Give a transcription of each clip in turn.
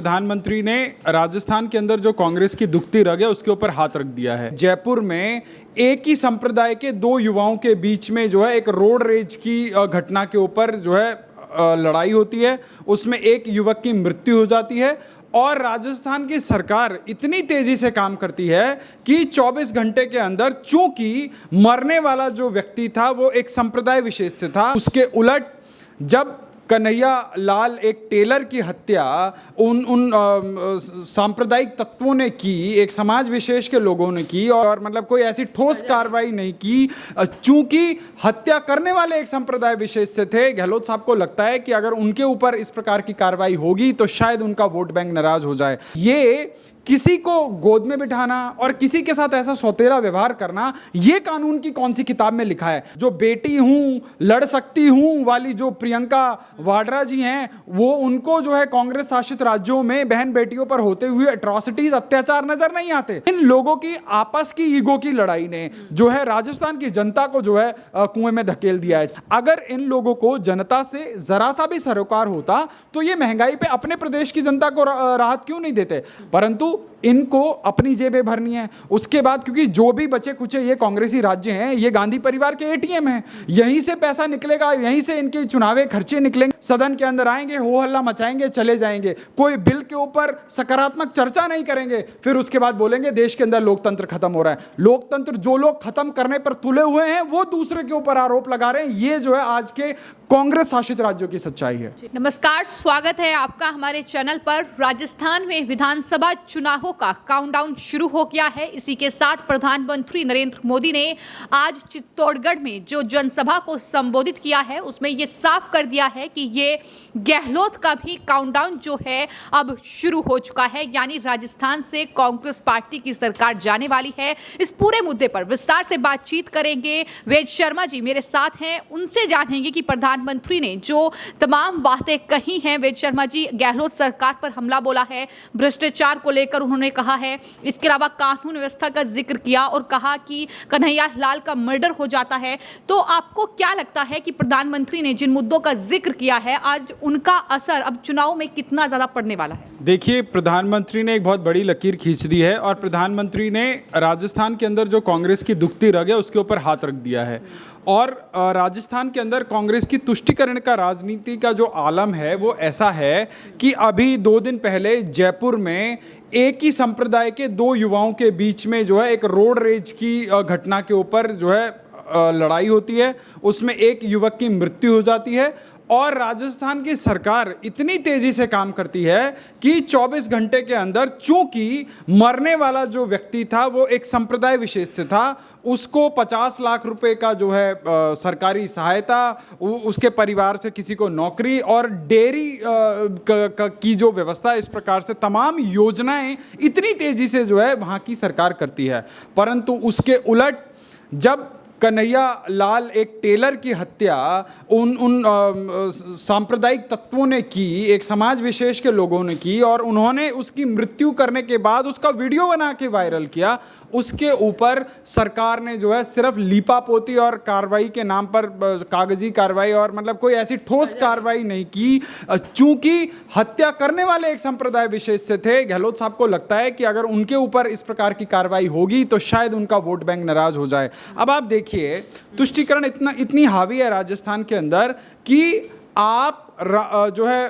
प्रधानमंत्री ने राजस्थान के अंदर जो कांग्रेस की दुखती रग है उसके ऊपर हाथ रख दिया है। जयपुर में एक ही संप्रदाय के दो युवाओं के बीच में जो है एक रोड रेज की घटना के ऊपर जो है लड़ाई होती है, उसमें एक युवक की मृत्यु हो जाती है और राजस्थान की सरकार इतनी तेजी से काम करती है कि 24 घंटे के अंदर, चूंकि मरने वाला जो व्यक्ति था वो एक संप्रदाय विशेष से था, उसके उलट जब कन्हैया लाल एक टेलर की हत्या उन सांप्रदायिक तत्वों ने की, एक समाज विशेष के लोगों ने की और मतलब कोई ऐसी ठोस कार्रवाई नहीं की, चूंकि हत्या करने वाले एक संप्रदाय विशेष से थे। गहलोत साहब को लगता है कि अगर उनके ऊपर इस प्रकार की कार्रवाई होगी तो शायद उनका वोट बैंक नाराज हो जाए। ये किसी को गोद में बिठाना और किसी के साथ ऐसा सौतेला व्यवहार करना, ये कानून की कौन सी किताब में लिखा है? जो बेटी हूं, लड़ सकती हूं वाली जो प्रियंका वाड्रा जी हैं, वो उनको जो है कांग्रेस शासित राज्यों में बहन बेटियों पर होते हुए एट्रॉसिटीज, अत्याचार नजर नहीं आते। इन लोगों की आपस की ईगो की लड़ाई ने जो है राजस्थान की जनता को जो है कुएं में धकेल दिया है। अगर इन लोगों को जनता से जरा सा भी सरोकार होता तो ये महंगाई पे अपने प्रदेश की जनता को राहत क्यों नहीं देते? परंतु इनको अपनी जेबें भरनी है। उसके बाद क्योंकि जो भी बचे कुचे ये कांग्रेसी राज्य हैं, ये गांधी परिवार के एटीएम हैं, यहीं से पैसा निकलेगा, यहीं से इनके चुनावी खर्चे निकलेंगे। सदन के अंदर आएंगे, हो हल्ला मचाएंगे, चले जाएंगे, कोई बिल के ऊपर सकारात्मक चर्चा नहीं करेंगे, फिर उसके बाद बोलेंगे देश के अंदर लोकतंत्र खत्म हो रहा है। लोकतंत्र जो लोग खत्म करने पर तुले हुए हैं वो दूसरे के ऊपर आरोप लगा रहे हैं। ये जो है आज के कांग्रेस शासित राज्यों की सच्चाई है। नमस्कार, स्वागत है आपका हमारे चैनल पर। राजस्थान में विधानसभा चुनावों का काउंटडाउन शुरू हो गया है। इसी के साथ प्रधानमंत्री नरेंद्र मोदी ने आज चित्तौड़गढ़ में जो जनसभा को संबोधित किया है उसमें ये साफ कर दिया है कि ये गहलोत का भी काउंटडाउन जो है अब शुरू हो चुका है, यानी राजस्थान से कांग्रेस पार्टी की सरकार जाने वाली है। इस पूरे मुद्दे पर विस्तार से बातचीत करेंगे। वेद शर्मा जी मेरे साथ हैं, उनसे जानेंगे कि प्रधानमंत्री ने जो तमाम बातें कही हैं। वेद शर्मा जी, गहलोत सरकार पर हमला बोला है, भ्रष्टाचार को लेकर उन्होंने कहा है, इसके अलावा कानून व्यवस्था का जिक्र किया और कहा कि कन्हैया लाल का मर्डर हो जाता है। तो आपको क्या लगता है कि प्रधानमंत्री ने जिन मुद्दों का जिक्र किया है आज उनका असर अब चुनाव में कितना ज्यादा पड़ने वाला है? देखिए, प्रधानमंत्री ने एक बहुत बड़ी लकीर खींच दी है और प्रधानमंत्री ने राजस्थान के अंदर जो कांग्रेस की दुखती रग है उसके ऊपर हाथ रख दिया है और राजस्थान के अंदर कांग्रेस की तुष्टीकरण का राजनीति का जो आलम है वो ऐसा है कि अभी 2 दिन पहले जयपुर में एक ही संप्रदाय के दो युवाओं के बीच में जो है एक रोड रेज की घटना के ऊपर जो है लड़ाई होती है, उसमें एक युवक की मृत्यु हो जाती है और राजस्थान की सरकार इतनी तेजी से काम करती है कि 24 घंटे के अंदर, चूंकि मरने वाला जो व्यक्ति था वो एक संप्रदाय विशेष से था, उसको 50 लाख रुपए का जो है सरकारी सहायता, उसके परिवार से किसी को नौकरी और डेयरी की जो व्यवस्था, इस प्रकार से तमाम योजनाएं इतनी तेजी से जो है वहाँ की सरकार करती है। परंतु उसके उलट जब कन्हैया लाल एक टेलर की हत्या उन सांप्रदायिक तत्वों ने की, एक समाज विशेष के लोगों ने की और उन्होंने उसकी मृत्यु करने के बाद उसका वीडियो बना के वायरल किया, उसके ऊपर सरकार ने जो है सिर्फ लीपापोती और कार्रवाई के नाम पर कागजी कार्रवाई और मतलब कोई ऐसी ठोस कार्रवाई नहीं की, चूंकि हत्या करने वाले एक संप्रदाय विशेष से थे। गहलोत साहब को लगता है कि अगर उनके ऊपर इस प्रकार की कार्रवाई होगी तो शायद उनका वोट बैंक नाराज हो जाए। अब आप देखिए, तुष्टीकरण इतनी हावी है राजस्थान के अंदर कि आप जो है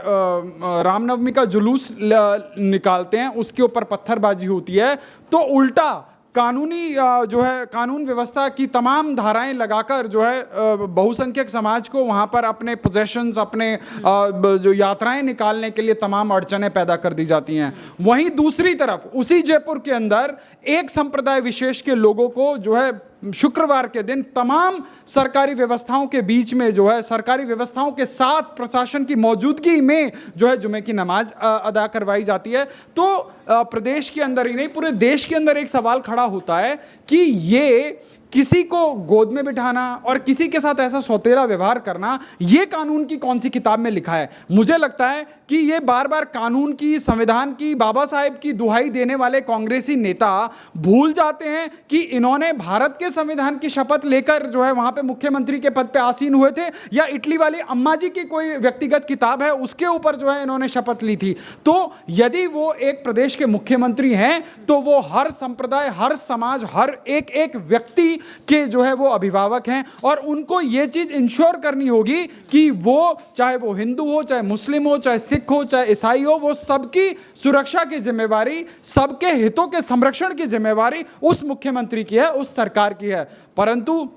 रामनवमी का जुलूस निकालते हैं, उसके ऊपर पत्थरबाजी होती है तो उल्टा कानूनी जो है कानून व्यवस्था की तमाम धाराएं लगाकर जो है बहुसंख्यक समाज को वहाँ पर अपने पोजेशंस, अपने जो यात्राएं निकालने के लिए तमाम अड़चनें पैदा कर दी जाती हैं। वहीं दूसरी तरफ उसी जयपुर के अंदर एक संप्रदाय विशेष के लोगों को जो है शुक्रवार के दिन तमाम सरकारी व्यवस्थाओं के बीच में जो है सरकारी व्यवस्थाओं के साथ प्रशासन की मौजूदगी में जो है जुमे की नमाज अदा करवाई जाती है। तो प्रदेश के अंदर ही नहीं पूरे देश के अंदर एक सवाल खड़ा होता है कि ये किसी को गोद में बिठाना और किसी के साथ ऐसा सौतेला व्यवहार करना, ये कानून की कौन सी किताब में लिखा है? मुझे लगता है कि ये बार बार कानून की, संविधान की, बाबा साहेब की दुहाई देने वाले कांग्रेसी नेता भूल जाते हैं कि इन्होंने भारत के संविधान की शपथ लेकर जो है वहां पे मुख्यमंत्री के पद पे आसीन हुए थे, या इटली वाली अम्मा जी की कोई व्यक्तिगत किताब है उसके ऊपर जो है इन्होंने शपथ ली थी। तो यदि वो एक प्रदेश के मुख्यमंत्री हैं तो वो हर संप्रदाय, हर समाज, हर एक एक व्यक्ति के जो है वो अभिभावक हैं, और उनको ये चीज इंश्योर करनी होगी कि वो, चाहे वो हिंदू हो, चाहे मुस्लिम हो, चाहे सिख हो, चाहे ईसाई हो, वो सबकी सुरक्षा की जिम्मेवारी, सबके हितों के संरक्षण की जिम्मेवारी उस मुख्यमंत्री की है, उस सरकार की है। परंतु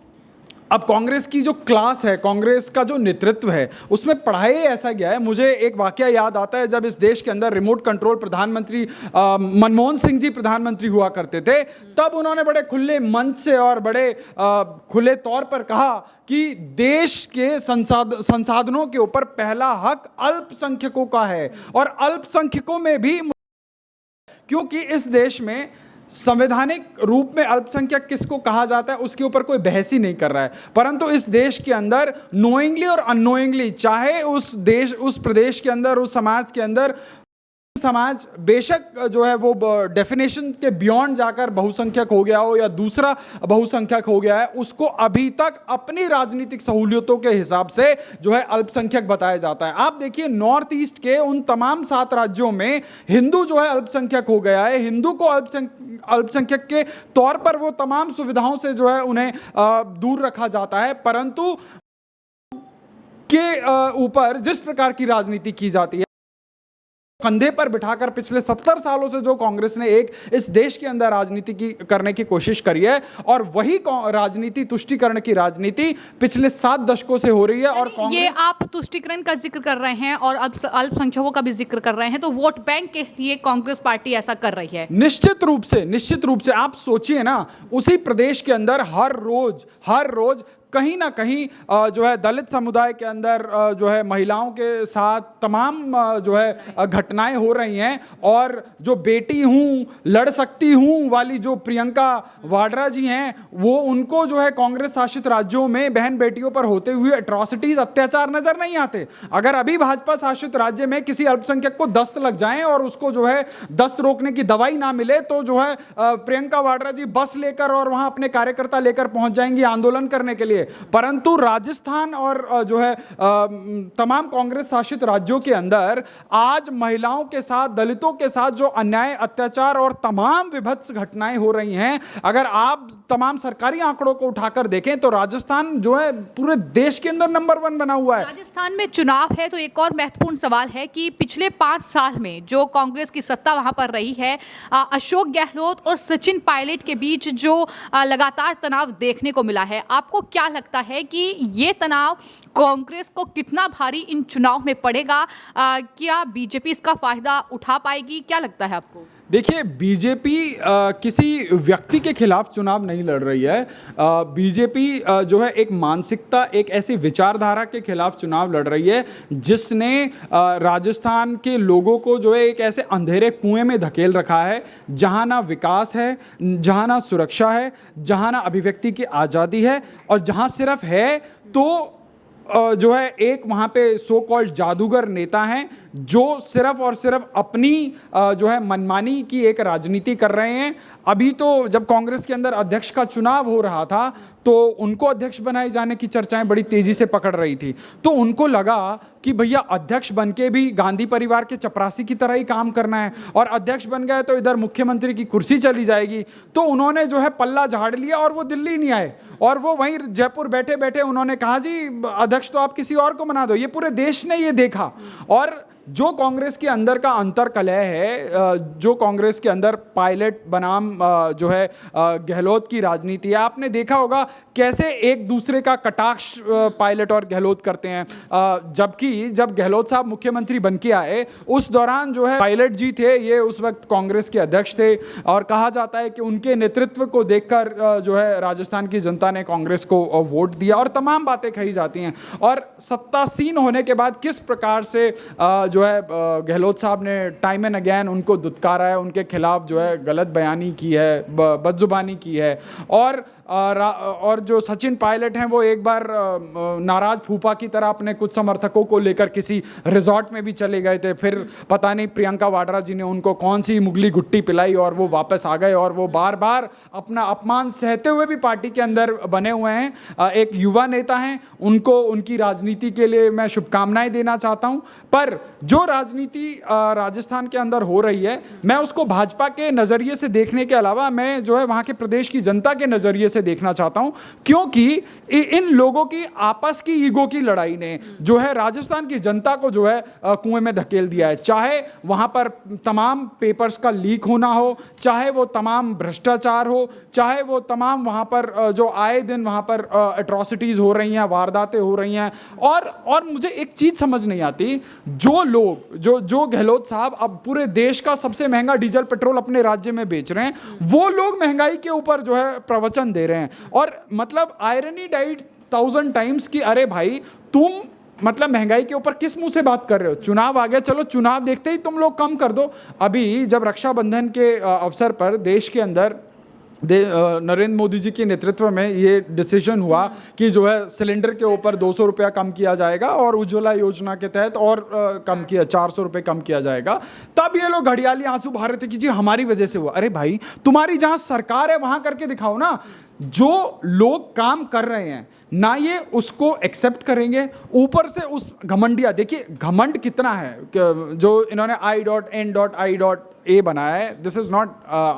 अब कांग्रेस की जो क्लास है, कांग्रेस का जो नेतृत्व है, उसमें पढ़ाई ऐसा गया है। मुझे एक वाकया याद आता है, जब इस देश के अंदर रिमोट कंट्रोल प्रधानमंत्री मनमोहन सिंह जी प्रधानमंत्री हुआ करते थे, तब उन्होंने बड़े खुले मंच से और बड़े खुले तौर पर कहा कि देश के संसाधनों के ऊपर पहला हक अल्पसंख्यकों का है, और अल्पसंख्यकों में भी, क्योंकि इस देश में संवैधानिक रूप में अल्पसंख्यक किसको कहा जाता है उसके ऊपर कोई बहस ही नहीं कर रहा है, परंतु इस देश के अंदर नोइंगली और अननोइंगली, चाहे उस देश, उस प्रदेश के अंदर, उस समाज के अंदर, समाज बेशक जो है वो डेफिनेशन के बियॉन्ड जाकर बहुसंख्यक हो गया हो या दूसरा बहुसंख्यक हो गया है, उसको अभी तक अपनी राजनीतिक सहूलियतों के हिसाब से जो है अल्पसंख्यक बताया जाता है। आप देखिए नॉर्थ ईस्ट के उन तमाम 7 राज्यों में हिंदू जो है अल्पसंख्यक हो गया है। हिंदू को अल्पसंख्यक के तौर पर वो तमाम सुविधाओं से जो है उन्हें दूर रखा जाता है, परंतु के ऊपर जिस प्रकार की राजनीति की जाती है, कंधे पर बिठाकर पिछले 70 सालों से जो कांग्रेस ने एक इस देश के अंदर राजनीति की करने की कोशिश करी है, और वही राजनीति, तुष्टीकरण की राजनीति पिछले 7 दशकों से हो रही है। और ये आप तुष्टीकरण का जिक्र कर रहे हैं और अल्पसंख्यकों का भी जिक्र कर रहे हैं, तो वोट बैंक के लिए कांग्रेस पार्टी ऐसा कर रही है? निश्चित रूप से आप सोचिए ना, उसी प्रदेश के अंदर हर रोज कहीं ना कहीं जो है दलित समुदाय के अंदर जो है महिलाओं के साथ तमाम जो है घटनाएं हो रही हैं, और जो बेटी हूँ लड़ सकती हूँ वाली जो प्रियंका वाड्रा जी हैं, वो उनको जो है कांग्रेस शासित राज्यों में बहन बेटियों पर होते हुए एट्रॉसिटीज, अत्याचार नजर नहीं आते। अगर अभी भाजपा शासित राज्य में किसी अल्पसंख्यक को दस्त लग जाए और उसको जो है दस्त रोकने की दवाई ना मिले, तो जो है प्रियंका वाड्रा जी बस लेकर और वहां अपने कार्यकर्ता लेकर पहुंच जाएंगी आंदोलन करने के लिए। परंतु राजस्थान और जो है तमाम कांग्रेस शासित राज्यों के अंदर आज महिलाओं के साथ, दलितों के साथ जो अन्याय, अत्याचार और तमाम विभत्स घटनाएं हो रही हैं, अगर आप तमाम सरकारी आंकड़ों को उठाकर देखें तो राजस्थान जो है पूरे देश के अंदर नंबर 1 बना हुआ है। राजस्थान में चुनाव है तो एक और महत्वपूर्ण सवाल है कि पिछले 5 साल में जो कांग्रेस की सत्ता वहां पर रही है, अशोक गहलोत और सचिन पायलट के बीच जो लगातार तनाव देखने को मिला है, आपको क्या लगता है कि ये तनाव कांग्रेस को कितना भारी इन चुनाव में पड़ेगा? क्या बीजेपी इसका फायदा उठा पाएगी? क्या लगता है आपको? देखिए, बीजेपी किसी व्यक्ति के खिलाफ चुनाव नहीं लड़ रही है। बीजेपी जो है एक मानसिकता, एक ऐसी विचारधारा के खिलाफ चुनाव लड़ रही है जिसने राजस्थान के लोगों को जो है एक ऐसे अंधेरे कुएं में धकेल रखा है, जहां ना विकास है, जहां ना सुरक्षा है, जहां ना अभिव्यक्ति की आज़ादी है, और जहां सिर्फ है तो जो है एक वहाँ पे सो कॉल्ड जादूगर नेता हैं जो सिर्फ और सिर्फ अपनी जो है मनमानी की एक राजनीति कर रहे हैं। अभी तो जब कांग्रेस के अंदर अध्यक्ष का चुनाव हो रहा था तो उनको अध्यक्ष बनाए जाने की चर्चाएं बड़ी तेजी से पकड़ रही थी, तो उनको लगा कि भैया अध्यक्ष बनके भी गांधी परिवार के चपरासी की तरह ही काम करना है, और अध्यक्ष बन गए तो इधर मुख्यमंत्री की कुर्सी चली जाएगी। तो उन्होंने जो है पल्ला झाड़ लिया और वो दिल्ली नहीं आए, और वो वहीं जयपुर बैठे बैठे उन्होंने कहा जी अध्यक्ष तो आप किसी और को बना दो। ये पूरे देश ने ये देखा, और जो कांग्रेस के अंदर का अंतर कलह है, जो कांग्रेस के अंदर पायलट बनाम जो है गहलोत की राजनीति है, आपने देखा होगा कैसे एक दूसरे का कटाक्ष पायलट और गहलोत करते हैं। जबकि जब गहलोत साहब मुख्यमंत्री बन के आए उस दौरान जो है पायलट जी थे, ये उस वक्त कांग्रेस के अध्यक्ष थे, और कहा जाता है कि उनके नेतृत्व को देखकर जो है राजस्थान की जनता ने कांग्रेस को वोट दिया, और तमाम बातें कही जाती हैं। और सत्तासीन होने के बाद किस प्रकार से जो है गहलोत साहब ने टाइम एंड अगेन उनको दुत्कारा है, उनके खिलाफ जो है गलत बयानी की है, बदजुबानी की है। और जो सचिन पायलट हैं वो एक बार नाराज फूफा की तरह अपने कुछ समर्थकों को लेकर किसी रिजॉर्ट में भी चले गए थे, फिर पता नहीं प्रियंका वाड्रा जी ने उनको कौन सी मुगली गुट्टी पिलाई और वो वापस आ गए, और वो बार बार अपना अपमान सहते हुए भी पार्टी के अंदर बने हुए हैं। एक युवा नेता हैं, उनको उनकी राजनीति के लिए मैं शुभकामनाएं देना चाहता हूं। पर जो राजनीति राजस्थान के अंदर हो रही है, मैं उसको भाजपा के नज़रिए से देखने के अलावा मैं जो है वहाँ के प्रदेश की जनता के नज़रिए से देखना चाहता हूं, क्योंकि इन लोगों की आपस की ईगो की लड़ाई ने जो है राजस्थान की जनता को जो है कुएं में धकेल दिया है। चाहे वहाँ पर तमाम पेपर्स का लीक होना हो, चाहे वो तमाम भ्रष्टाचार हो, चाहे वो तमाम वहाँ पर जो आए दिन वहाँ पर एट्रॉसिटीज़ हो रही हैं, वारदातें हो रही हैं। और मुझे एक चीज़ समझ नहीं आती, जो लोग जो गहलोत साहब अब पूरे देश का सबसे महंगा डीजल पेट्रोल अपने राज्य में बेच रहे हैं, वो लोग महंगाई के ऊपर जो है प्रवचन दे रहे हैं। और मतलब आयरनी डाइट 1000 टाइम्स की, अरे भाई तुम मतलब महंगाई के ऊपर किस मुंह से बात कर रहे हो? चुनाव आ गया, चलो चुनाव देखते ही तुम लोग कम कर दो। अभी जब रक्षाबंधन के अवसर पर देश के अंदर नरेंद्र मोदी जी के नेतृत्व में ये डिसीजन हुआ कि जो है सिलेंडर के ऊपर 200 रुपया कम किया जाएगा और उज्ज्वला योजना के तहत और कम किया 400 रुपये कम किया जाएगा, तब ये लोग घड़ियाली आंसू बहा रहे थे कि जी हमारी वजह से हुआ। अरे भाई तुम्हारी जहां सरकार है वहां करके दिखाओ ना। जो लोग काम कर रहे हैं ना ये उसको एक्सेप्ट करेंगे, ऊपर से उस घमंडिया, देखिए घमंड कितना है जो इन्होंने I.N.I.A बनाया है। This is not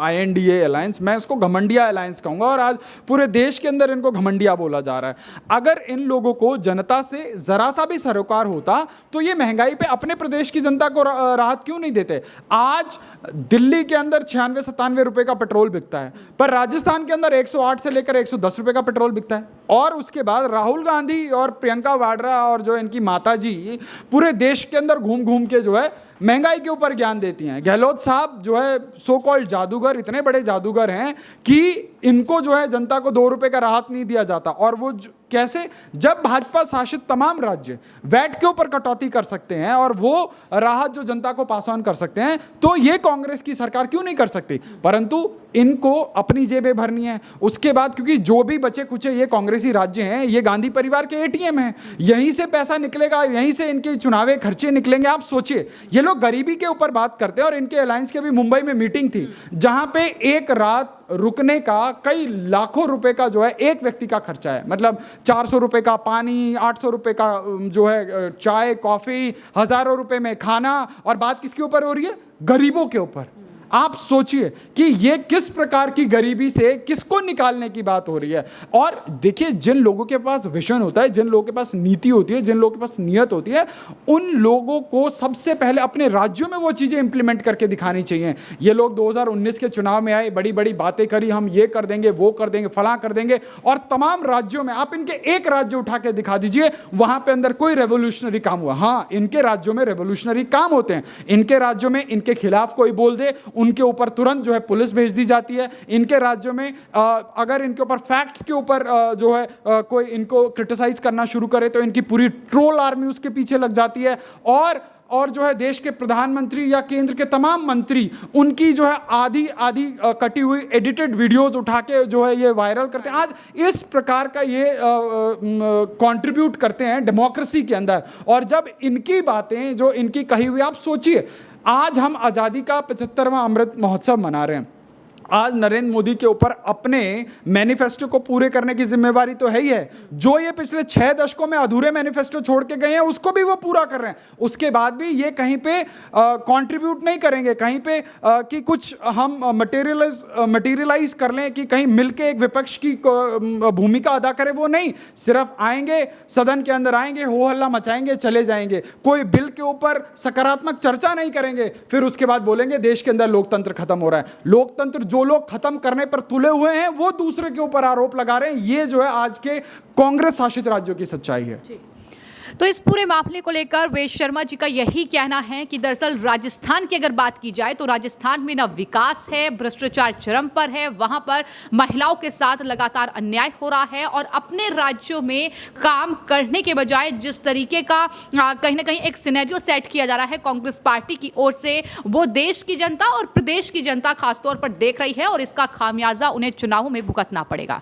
INDA alliance, मैं इसको घमंडिया अलायंस कहूंगा, और आज पूरे देश के अंदर इनको घमंडिया बोला जा रहा है। अगर इन लोगों को जनता से जरा सा भी सरोकार होता तो ये महंगाई पे अपने प्रदेश की जनता को राहत क्यों नहीं देते? आज दिल्ली के अंदर 96-97 रुपए का पेट्रोल बिकता है, पर राजस्थान के अंदर 108 से लेकर 110 रुपए का पेट्रोल बिकता है। और उसके बाद राहुल गांधी और प्रियंका वाड्रा और जो इनकी माता जी पूरे देश के अंदर घूम घूम के जो है महंगाई के ऊपर ज्ञान देती हैं। गहलोत साहब जो है सो कॉल्ड जादूगर, इतने बड़े जादूगर हैं कि इनको जो है जनता को 2 रुपए का राहत नहीं दिया जाता। और वो कैसे? जब भाजपा शासित तमाम राज्य वैट के ऊपर कटौती कर सकते हैं और वो राहत जो जनता को पास ऑन कर सकते हैं, तो ये कांग्रेस की सरकार क्यों नहीं कर सकती? परंतु इनको अपनी जेबें भरनी है। उसके बाद क्योंकि जो भी बचे कुचे ये कांग्रेसी राज्य हैं, ये गांधी परिवार के ATM हैं, यहीं से पैसा निकलेगा, यहीं से इनके चुनावी खर्चे निकलेंगे। आप सोचिए, ये लोग गरीबी के ऊपर बात करते हैं, और इनके अलायंस की भी मुंबई में मीटिंग थी जहां पे एक रात रुकने का कई लाखों रुपए का जो है एक व्यक्ति का खर्चा है। मतलब 400 रुपए का पानी, 800 रुपए का जो है चाय कॉफी, हजारों रुपए में खाना, और बात किसके ऊपर हो रही है? गरीबों के ऊपर। आप सोचिए कि ये किस प्रकार की गरीबी से किसको निकालने की बात हो रही है। और देखिए, जिन लोगों के पास विजन होता है, जिन लोगों के पास नीति होती है, जिन लोगों के पास नियत होती है, उन लोगों को सबसे पहले अपने राज्यों में वो चीज़ें इंप्लीमेंट करके दिखानी चाहिए। ये लोग 2019 के चुनाव में आए, बड़ी बड़ी बातें करी, हम ये कर देंगे, वो कर देंगे, फलां कर देंगे, और तमाम राज्यों में आप इनके एक राज्य उठा के दिखा दीजिए वहां पे अंदर कोई रेवोल्यूशनरी काम हुआ। हाँ, इनके राज्यों में रेवोल्यूशनरी काम होते हैं। इनके राज्यों में इनके खिलाफ कोई बोल दे, उनके ऊपर तुरंत जो है पुलिस भेज दी जाती है। इनके राज्यों में अगर इनके ऊपर फैक्ट्स के ऊपर जो है कोई इनको क्रिटिसाइज करना शुरू करे तो इनकी पूरी ट्रोल आर्मी उसके पीछे लग जाती है। और जो है देश के प्रधानमंत्री या केंद्र के तमाम मंत्री उनकी जो है आधी कटी हुई एडिटेड वीडियोस उठा के जो है ये वायरल करते हैं। आज इस प्रकार का ये कंट्रीब्यूट करते हैं डेमोक्रेसी के अंदर। और जब इनकी बातें जो इनकी कही हुई, आप सोचिए, आज हम आज़ादी का 75वां अमृत महोत्सव मना रहे हैं। आज नरेंद्र मोदी के ऊपर अपने मैनिफेस्टो को पूरे करने की जिम्मेवारी तो है ही है। जो ये पिछले 6 दशकों में अधूरे मैनिफेस्टो छोड़ के गए हैं उसको भी वो पूरा कर रहे हैं। उसके बाद भी ये कहीं पे कंट्रीब्यूट नहीं करेंगे, कहीं पे कि कुछ हम मटेरियलाइज कर लें, कि कहीं मिलके एक विपक्ष की भूमिका अदा करें। वो नहीं, सिर्फ आएंगे, सदन के अंदर आएंगे, हो हल्ला मचाएंगे, चले जाएंगे, कोई बिल के ऊपर सकारात्मक चर्चा नहीं करेंगे, फिर उसके बाद बोलेंगे देश के अंदर लोकतंत्र खत्म हो रहा है। लोकतंत्र जो लोग खत्म करने पर तुले हुए हैं वो दूसरे के ऊपर आरोप लगा रहे हैं। ये जो है आज के कांग्रेस शासित राज्यों की सच्चाई है। तो इस पूरे मामले को लेकर वेद शर्मा जी का यही कहना है कि दरअसल राजस्थान की अगर बात की जाए तो राजस्थान में ना विकास है, भ्रष्टाचार चरम पर है, वहां पर महिलाओं के साथ लगातार अन्याय हो रहा है और अपने राज्यों में काम करने के बजाय जिस तरीके का कहीं ना कहीं एक सिनेरियो सेट किया जा रहा है कांग्रेस पार्टी की ओर से, वो देश की जनता और प्रदेश की जनता खासतौर पर देख रही है और इसका खामियाजा उन्हें चुनावों में भुगतना पड़ेगा।